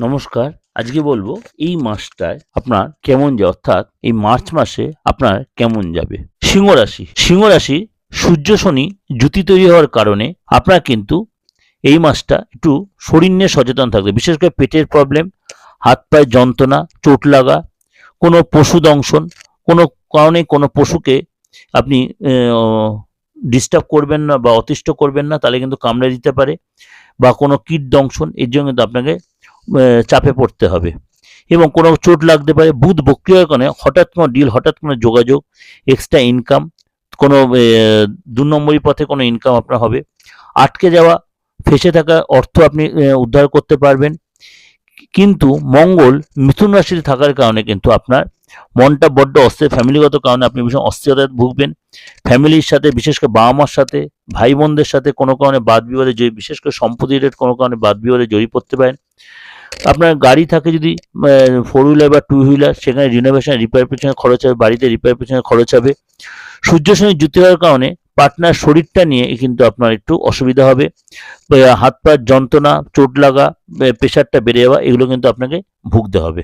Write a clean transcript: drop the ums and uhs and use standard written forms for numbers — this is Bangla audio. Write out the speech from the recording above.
নমস্কার। আজকে বলবো এই মাসটায় আপনার কেমন যায়, অর্থাৎ এই মার্চ মাসে আপনার কেমন যাবে। সিংহ রাশি সূর্য শনি জুতি তৈরি হওয়ার কারণে আপনার কিন্তু এই মাসটা একটু শরীর নিয়ে সচেতন থাকবে, বিশেষ করে পেটের প্রবলেম, হাত পায়ের যন্ত্রণা, চোট লাগা, কোনো পশু দংশন, কোনো কারণে কোনো পশুকে আপনি ডিস্টার্ব করবেন না বা অতিষ্ঠ করবেন না, তাহলে কিন্তু কামড়ে দিতে পারে, বা কোনো কীট দংশন, এর জন্য কিন্তু আপনাকে চাপে পড়তে হবে এবং কোনো চোট লাগতে পারে। বুধ বক্রিয় কারণে হঠাৎ কোনো ডিল, হঠাৎ কোনো যোগাযোগ, এক্সট্রা ইনকাম, কোনো ২ নম্বরী পথে কোনো ইনকাম আপনার হবে। আটকে যাওয়া, ফেঁসে থাকা অর্থ আপনি উদ্ধার করতে পারবেন। কিন্তু মঙ্গল মিথুন রাশিতে থাকার কারণে কিন্তু আপনার মনটা বড্ড অস্থির, ফ্যামিলিগত কারণে আপনি ভীষণ অস্থিরতায় ভুগবেন। ফ্যামিলির সাথে, বিশেষ করে বাবা মার সাথে, ভাই বোনদের সাথে কোনো কারণে বাদ বিবাদে বিশেষ করে সম্পত্তি রিলেটেড কোনো কারণে বাদ বিবাদে জড়িয়ে পড়তে পারেন। আপনার গাড়ি থাকে যদি 4 হুইলার বা 2 হুইলার, সেখানে রিনোভেশন, রিপেয়ার পেছনে খরচ হবে, বাড়িতে রিপেয়ার পেছনে খরচ হবে। সূর্য শনি যুক্তি হওয়ার কারণে পার্টনার শরীরটা নিয়ে কিন্তু আপনার একটু অসুবিধা হবে। হাত পায়ের যন্ত্রণা, চোট লাগা, প্রেশারটা বেড়ে যাওয়া, এগুলো কিন্তু আপনাকে ভুগতে হবে।